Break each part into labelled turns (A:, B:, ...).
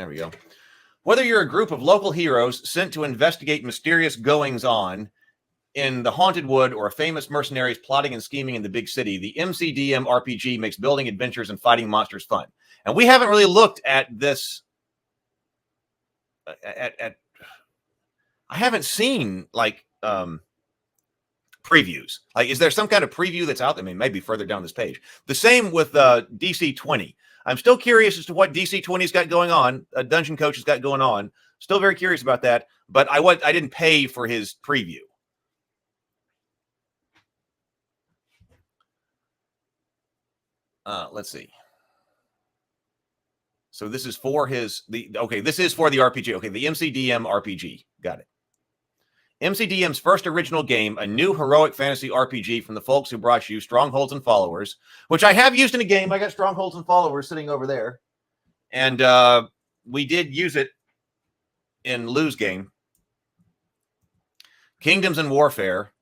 A: There we go. Whether you're a group of local heroes sent to investigate mysterious goings-on in the Haunted Wood or famous mercenaries plotting and scheming in the big city, the MCDM RPG makes building adventures and fighting monsters fun. And we haven't really looked at this. I haven't seen like previews. Like, is there some kind of preview that's out there? I mean, maybe further down this page. The same with DC 20. I'm still curious as to what DC 20's got going on. Dungeon Coach has got going on. Still very curious about that. But I didn't pay for his preview. Let's see. So this is for this is for the RPG. Okay, the MCDM RPG. Got it. MCDM's first original game, a new heroic fantasy RPG from the folks who brought you Strongholds and Followers, which I have used in a game. I got Strongholds and Followers sitting over there. And we did use it in Lou's game. Kingdoms and Warfare.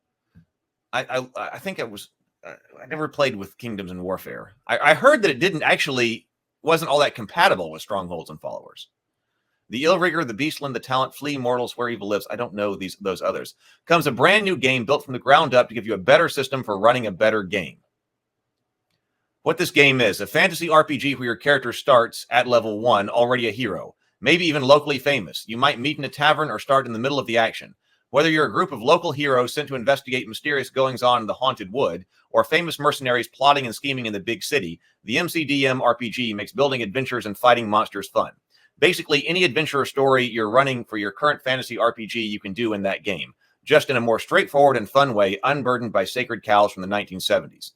A: I think it was... I never played with Kingdoms and Warfare. I heard that it wasn't all that compatible with Strongholds and Followers. The Illrigger, the Beastland, the Talent, Flee, Mortals, Where Evil Lives. I don't know those others. Comes a brand new game built from the ground up to give you a better system for running a better game. What this game is, a fantasy RPG where your character starts at level 1, already a hero, maybe even locally famous. You might meet in a tavern or start in the middle of the action. Whether you're a group of local heroes sent to investigate mysterious goings-on in the Haunted Wood, or famous mercenaries plotting and scheming in the big city, the MCDM RPG makes building adventures and fighting monsters fun. Basically, any adventure or story you're running for your current fantasy RPG you can do in that game, just in a more straightforward and fun way, unburdened by sacred cows from the 1970s.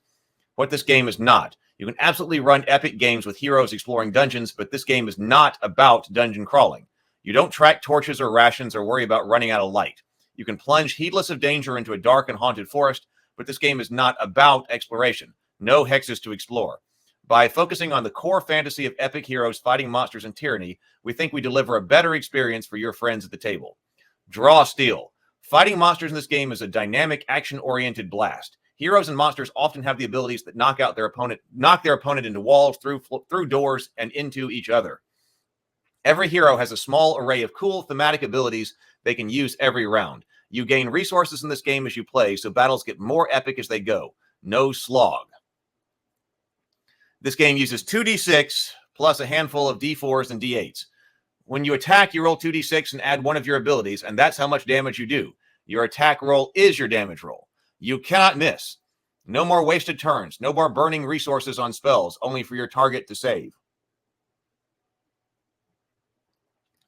A: What this game is not. You can absolutely run epic games with heroes exploring dungeons, but this game is not about dungeon crawling. You don't track torches or rations or worry about running out of light. You can plunge heedless of danger into a dark and haunted forest, but this game is not about exploration. No hexes to explore. By focusing on the core fantasy of epic heroes fighting monsters and tyranny, we think we deliver a better experience for your friends at the table. Draw Steel. Fighting monsters in this game is a dynamic, action-oriented blast. Heroes and monsters often have the abilities that knock their opponent into walls, through doors, and into each other. Every hero has a small array of cool thematic abilities they can use every round. You gain resources in this game as you play, so battles get more epic as they go. No slog. This game uses 2d6 plus a handful of d4s and d8s. When you attack, you roll 2d6 and add one of your abilities, and that's how much damage you do. Your attack roll is your damage roll. You cannot miss. No more wasted turns. No more burning resources on spells, only for your target to save.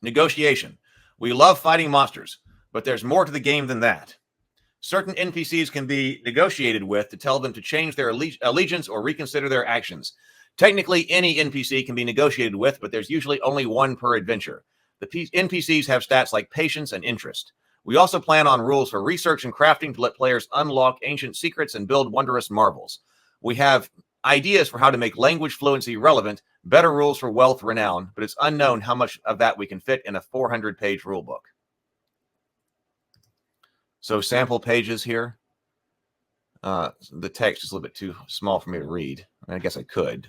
A: Negotiation. We love fighting monsters, but there's more to the game than that. Certain NPCs can be negotiated with to tell them to change their allegiance or reconsider their actions. Technically, any NPC can be negotiated with, but there's usually only one per adventure. The NPCs have stats like patience and interest. We also plan on rules for research and crafting to let players unlock ancient secrets and build wondrous marvels. We have ideas for how to make language fluency relevant, better rules for wealth renown, but it's unknown how much of that we can fit in a 400-page rulebook. So sample pages here. The text is a little bit too small for me to read. I guess I could.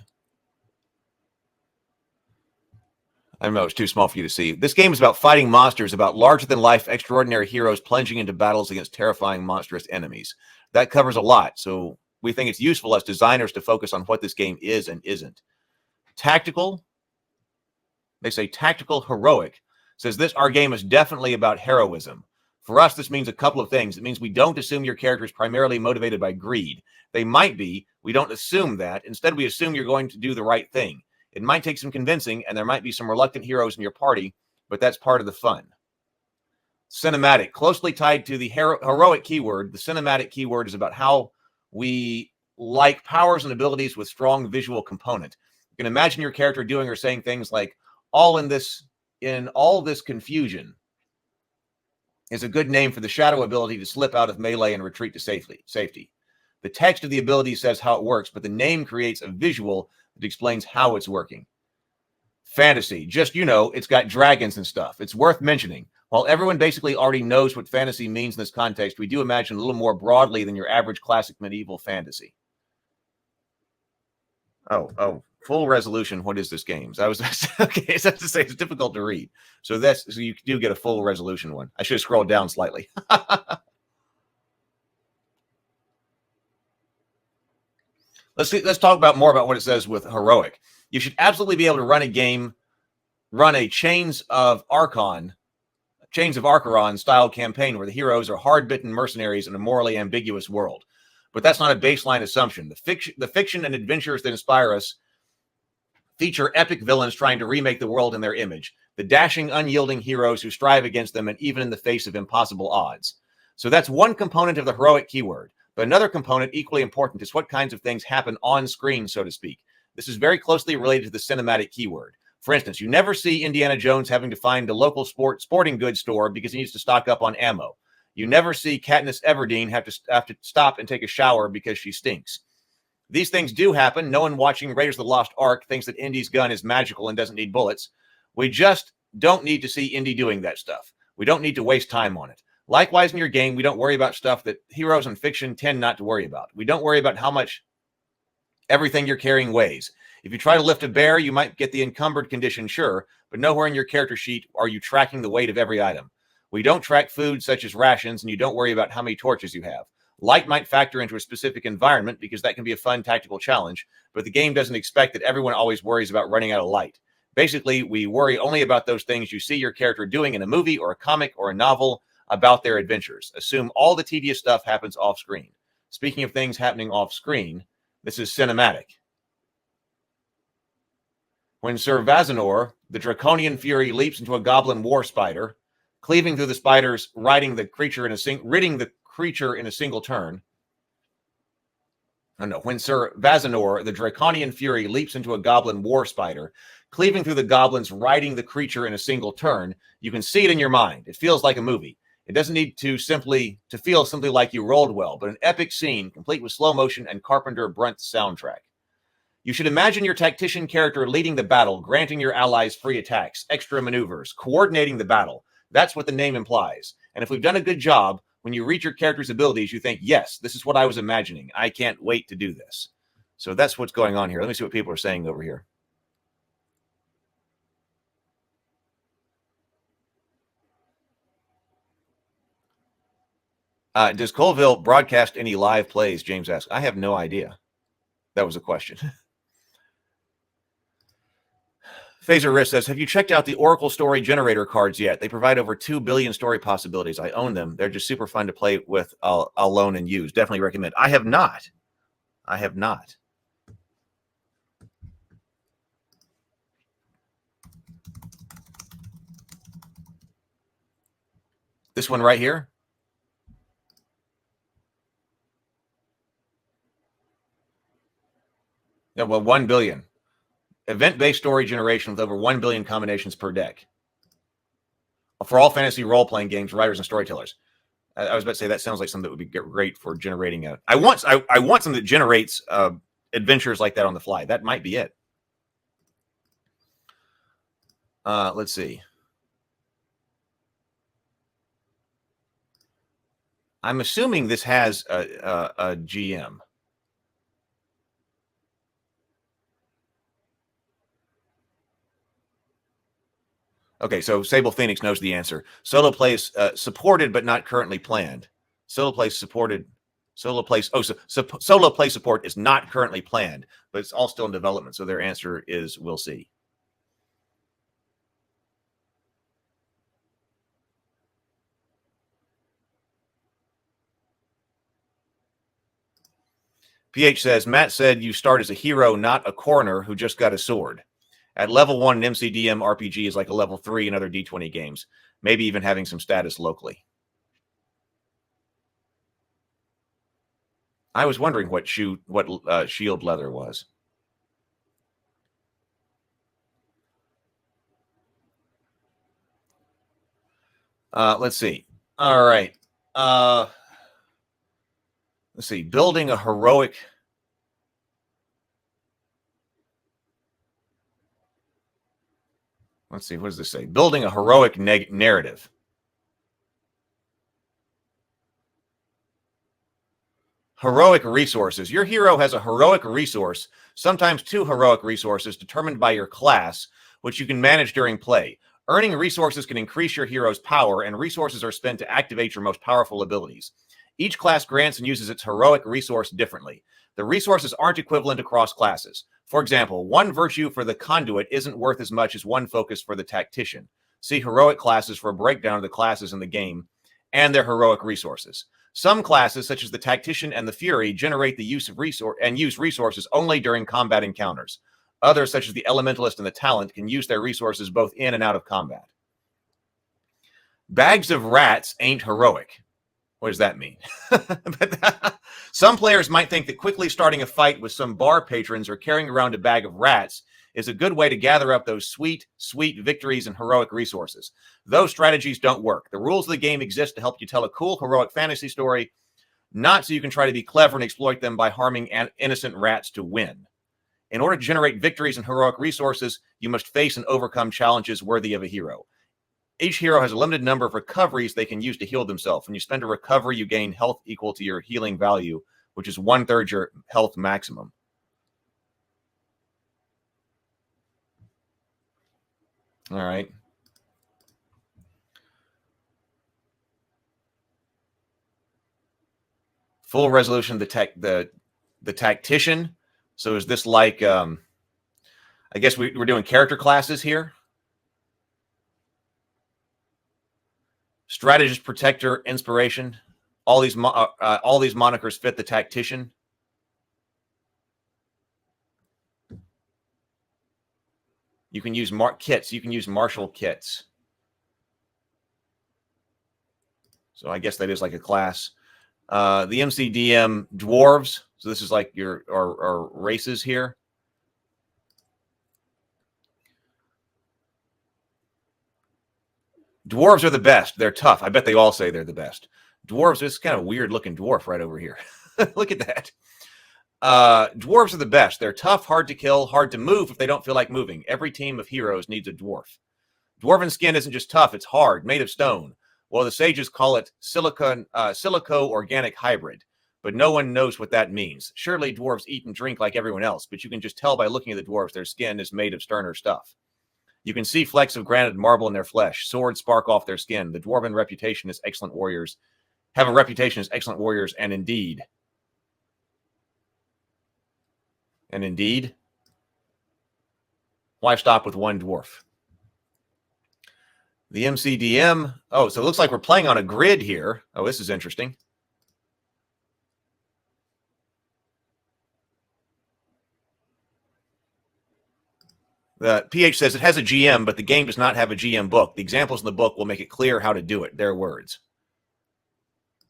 A: I don't know, it's too small for you to see. This game is about fighting monsters, about larger-than-life, extraordinary heroes plunging into battles against terrifying, monstrous enemies. That covers a lot, so we think it's useful as designers to focus on what this game is and isn't. Tactical, they say tactical heroic, says our game is definitely about heroism. For us, this means a couple of things. It means we don't assume your character is primarily motivated by greed. They might be. We don't assume that. Instead, we assume you're going to do the right thing. It might take some convincing, and there might be some reluctant heroes in your party, but that's part of the fun. Cinematic, closely tied to the heroic keyword. The cinematic keyword is about how we like powers and abilities with strong visual component. You can imagine your character doing or saying things like, in all this confusion is a good name for the shadow ability to slip out of melee and retreat to safety. The text of the ability says how it works, but the name creates a visual that explains how it's working. Fantasy, just, it's got dragons and stuff. It's worth mentioning. While everyone basically already knows what fantasy means in this context, we do imagine a little more broadly than your average classic medieval fantasy. Oh, Full resolution. What is this game? So I was okay. So I have to say it's difficult to read. So you do get a full resolution one. I should have scrolled down slightly. Let's talk about more about what it says with heroic. You should absolutely be able to run a game, run a Chains of Acheron style campaign where the heroes are hard-bitten mercenaries in a morally ambiguous world. But that's not a baseline assumption. The fiction and adventures that inspire us feature epic villains trying to remake the world in their image, the dashing, unyielding heroes who strive against them and even in the face of impossible odds. So that's one component of the heroic keyword. But another component equally important is what kinds of things happen on screen, so to speak. This is very closely related to the cinematic keyword. For instance, you never see Indiana Jones having to find a local sporting goods store because he needs to stock up on ammo. You never see Katniss Everdeen have to stop and take a shower because she stinks. These things do happen. No one watching Raiders of the Lost Ark thinks that Indy's gun is magical and doesn't need bullets. We just don't need to see Indy doing that stuff. We don't need to waste time on it. Likewise, in your game, we don't worry about stuff that heroes in fiction tend not to worry about. We don't worry about how much everything you're carrying weighs. If you try to lift a bear, you might get the encumbered condition, sure, but nowhere in your character sheet are you tracking the weight of every item. We don't track food such as rations, and you don't worry about how many torches you have. Light might factor into a specific environment because that can be a fun tactical challenge, but the game doesn't expect that everyone always worries about running out of light. Basically, we worry only about those things you see your character doing in a movie or a comic or a novel about their adventures. Assume all the tedious stuff happens off screen. Speaking of things happening off screen, this is cinematic. When Sir Vazanor, the draconian fury, leaps into a goblin war spider, cleaving through the spiders, ridding the creature in a single turn. When Sir Vazanor, the draconian fury, leaps into a goblin war spider, cleaving through the goblins, riding the creature in a single turn, you can see it in your mind. It feels like a movie. It doesn't need to feel simply like you rolled well, but an epic scene complete with slow motion and Carpenter Brunts soundtrack. You should imagine your tactician character leading the battle, granting your allies free attacks, extra maneuvers, coordinating the battle. That's what the name implies. And if we've done a good job, when you reach your character's abilities, you think, yes, this is what I was imagining. I can't wait to do this. So that's what's going on here. Let me see what people are saying over here. Does Colville broadcast any live plays? James asked. I have no idea. That was a question. Phaser Risk says, have you checked out the Oracle Story Generator cards yet? They provide over 2 billion story possibilities. I own them. They're just super fun to play with alone and use. Definitely recommend. I have not. This one right here? Yeah, well, 1 billion. Event-based story generation with over 1 billion combinations per deck. For all fantasy role-playing games, writers and storytellers. I was about to say that sounds like something that would be great for generating I want something that generates adventures like that on the fly. That might be it. Let's see. I'm assuming this has a GM. Okay, so Sable Phoenix knows the answer. Solo plays supported but not currently planned. Solo play support is not currently planned, but it's all still in development. So their answer is we'll see. PH says, Matt said you start as a hero, not a coroner who just got a sword. At level 1 in MCDM RPG is like a level 3 in other D20 games, maybe even having some status locally. I was wondering what shield leather was. Let's see. All right. Let's see. Building a heroic. Let's see. What does this say? Building a heroic narrative. Heroic resources. Your hero has a heroic resource, sometimes 2 heroic resources determined by your class, which you can manage during play. Earning resources can increase your hero's power, and resources are spent to activate your most powerful abilities. Each class grants and uses its heroic resource differently. The resources aren't equivalent across classes. For example, 1 virtue for the conduit isn't worth as much as 1 focus for the tactician. See heroic classes for a breakdown of the classes in the game and their heroic resources. Some classes, such as the tactician and the fury, generate the use of resources only during combat encounters. Others, such as the elementalist and the talent, can use their resources both in and out of combat. Bags of rats ain't heroic. What does that mean? Some players might think that quickly starting a fight with some bar patrons or carrying around a bag of rats is a good way to gather up those sweet, sweet victories and heroic resources. Those strategies don't work. The rules of the game exist to help you tell a cool, heroic fantasy story, not so you can try to be clever and exploit them by harming innocent rats to win. In order to generate victories and heroic resources, you must face and overcome challenges worthy of a hero. Each hero has a limited number of recoveries they can use to heal themselves. When you spend a recovery, you gain health equal to your healing value, which is 1/3 your health maximum. All right. Full resolution of the tactician. So is this like I guess we're doing character classes here? Strategist, protector, inspiration. All these monikers fit the tactician. You can use kits. You can use martial kits. So I guess that is like a class. The MCDM dwarves. So this is like your our races here. Dwarves are the best. They're tough. I bet they all say they're the best. Dwarves, this kind of weird looking dwarf right over here. Look at that. Dwarves are the best. They're tough, hard to kill, hard to move if they don't feel like moving. Every team of heroes needs a dwarf. Dwarven skin isn't just tough, it's hard, made of stone. Well, the sages call it silico-organic hybrid, but no one knows what that means. Surely dwarves eat and drink like everyone else, but you can just tell by looking at the dwarves their skin is made of sterner stuff. You can see flecks of granite and marble in their flesh. Swords spark off their skin. The dwarven reputation as excellent warriors have a reputation as excellent warriors, and indeed, why stop with 1 dwarf? The MCDM. Oh, so it looks like we're playing on a grid here. Oh, this is interesting. The PH says it has a GM, but the game does not have a GM book. The examples in the book will make it clear how to do it. Their words.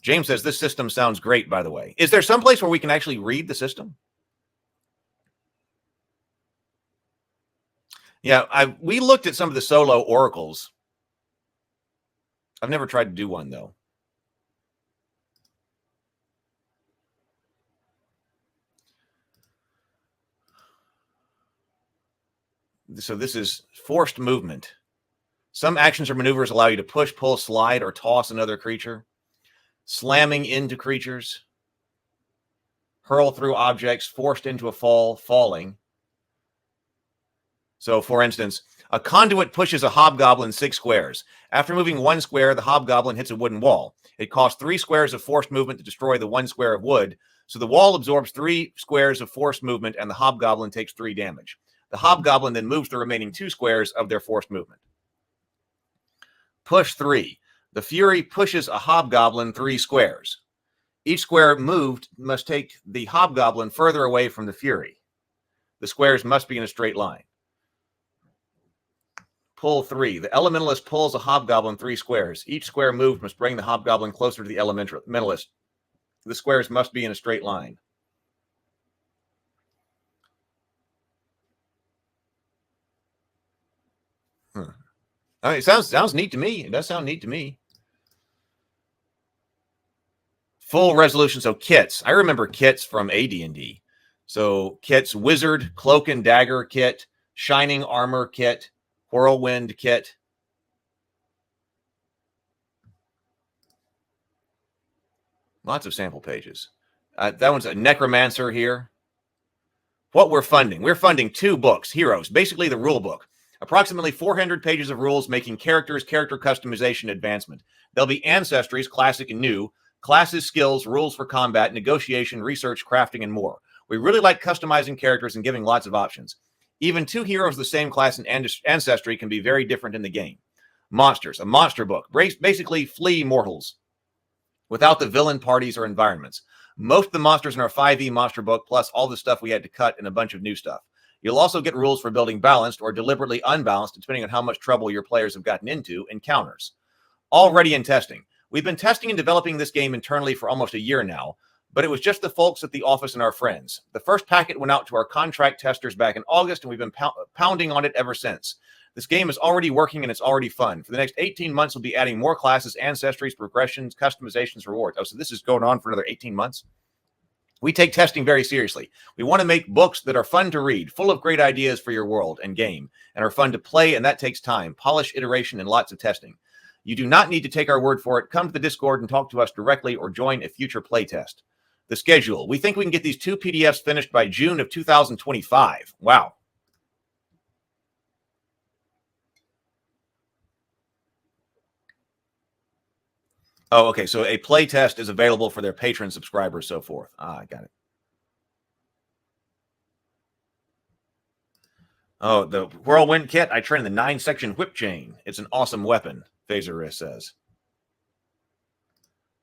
A: James says this system sounds great, by the way. Is there some place where we can actually read the system? Yeah, we looked at some of the solo oracles. I've never tried to do one, though. So this is forced movement. Some actions or maneuvers allow you to push, pull, slide, or toss another creature. Slamming into creatures. Hurl through objects, forced into a fall, falling. So, for instance, a conduit pushes a hobgoblin 6 squares. After moving 1 square, the hobgoblin hits a wooden wall. It costs 3 squares of forced movement to destroy the 1 square of wood, so the wall absorbs 3 squares of forced movement, and the hobgoblin takes 3 damage. The hobgoblin then moves the remaining 2 squares of their forced movement. Push 3. The fury pushes a hobgoblin 3 squares. Each square moved must take the hobgoblin further away from the fury. The squares must be in a straight line. Pull 3. The elementalist pulls a hobgoblin 3 squares. Each square moved must bring the hobgoblin closer to the elementalist. The squares must be in a straight line. I mean, it sounds neat to me. It does sound neat to me. Full resolution. So kits. I remember kits from AD&D. So kits: wizard, cloak and dagger kit, shining armor kit, whirlwind kit. Lots of sample pages. That one's a necromancer here. What we're funding 2 books, Heroes, basically the rule book. Approximately 400 pages of rules making characters, character customization, advancement. There'll be ancestries, classic and new, classes, skills, rules for combat, negotiation, research, crafting, and more. We really like customizing characters and giving lots of options. Even 2 heroes of the same class and ancestry can be very different in the game. Monsters, a monster book, basically flee mortals without the villain parties or environments. Most of the monsters in our 5e monster book, plus all the stuff we had to cut and a bunch of new stuff. You'll also get rules for building balanced or deliberately unbalanced, depending on how much trouble your players have gotten into, encounters. Already in testing. We've been testing and developing this game internally for almost a year now, but it was just the folks at the office and our friends. The first packet went out to our contract testers back in August, and we've been pounding on it ever since. This game is already working, and it's already fun. For the next 18 months, we'll be adding more classes, ancestries, progressions, customizations, rewards. Oh, so this is going on for another 18 months? We take testing very seriously. We want to make books that are fun to read, full of great ideas for your world and game, and are fun to play, and that takes time, polish, iteration, and lots of testing. You do not need to take our word for it. Come to the Discord and talk to us directly or join a future playtest. The schedule. We think we can get these 2 PDFs finished by June of 2025. Wow. Oh, okay. So a playtest is available for their patron subscribers, so forth. I got it. Oh, the Whirlwind Kit. I train the 9-section whip chain. It's an awesome weapon, Phaser says.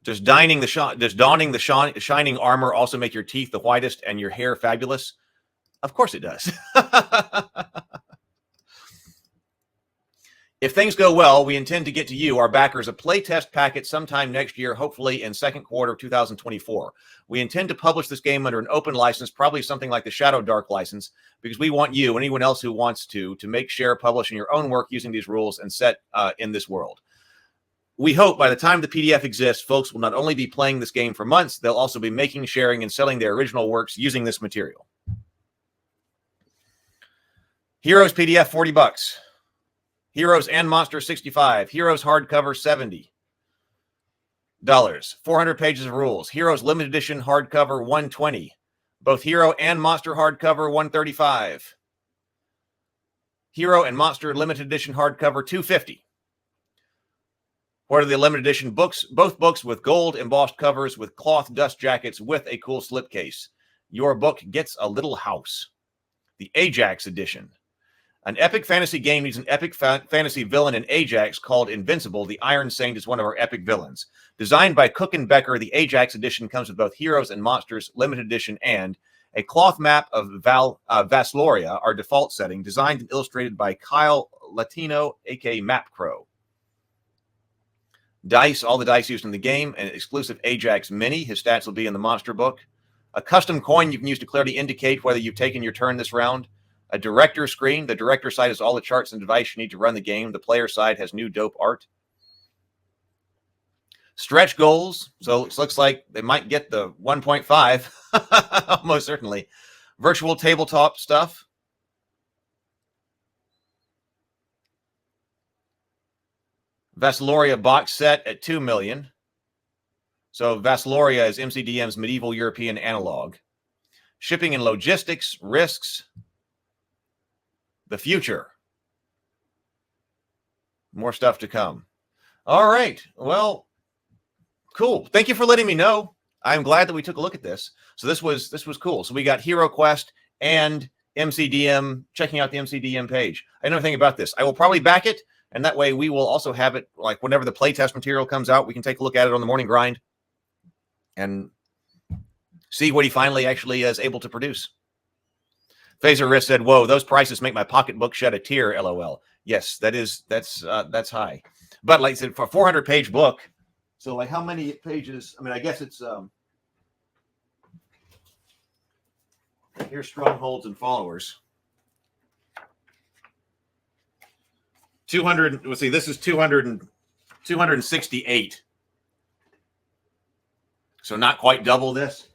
A: Does donning the shining armor also make your teeth the whitest and your hair fabulous? Of course it does. If things go well, we intend to get to you, our backers, a playtest packet sometime next year, hopefully in second quarter of 2024. We intend to publish this game under an open license, probably something like the Shadow Dark license, because we want you, anyone else who wants to make, share, publish in your own work using these rules and set in this world. We hope by the time the PDF exists, folks will not only be playing this game for months, they'll also be making, sharing, and selling their original works using this material. Heroes PDF, $40. Heroes and Monsters, $65. Heroes hardcover, $70. 400 pages of rules. Heroes limited edition hardcover, $120. Both Hero and Monster hardcover, $135. Hero and Monster limited edition hardcover, $250. What are the limited edition books? Both books with gold embossed covers with cloth dust jackets with a cool slipcase. Your book gets a little house. The Ajax edition. An epic fantasy game needs an epic fantasy villain in Ajax called Invincible. The Iron Saint is one of our epic villains. Designed by Cook and Becker, the Ajax edition comes with both Heroes and Monsters limited edition and a cloth map of Vasloria, our default setting, designed and illustrated by Kyle Latino, aka Map Crow. Dice, all the dice used in the game, an exclusive Ajax mini. His stats will be in the monster book. A custom coin you can use to clearly indicate whether you've taken your turn this round. A director screen. The director side has all the charts and device you need to run the game. The player side has new dope art. Stretch goals. So it looks like they might get the 1.5. Most certainly. Virtual tabletop stuff. Vasloria box set at $2 million. So Vasloria is MCDM's medieval European analog. Shipping and logistics, risks. The future. More stuff to come. All right. Well, cool. Thank you for letting me know. I'm glad that we took a look at this. So this was cool. So we got Hero Quest and MCDM, checking out the MCDM page. I know nothing about this. I will probably back it, and that way we will also have it, like whenever the playtest material comes out, we can take a look at it on the morning grind and see what he finally actually is able to produce. Phaser Risk said, "Whoa, those prices make my pocketbook shed a tear." LOL. Yes, that's high. But like I said, for a 400-page book, so like how many pages? I mean, I guess it's here's strongholds and followers. 200. Let's see. This is 268. So not quite double this.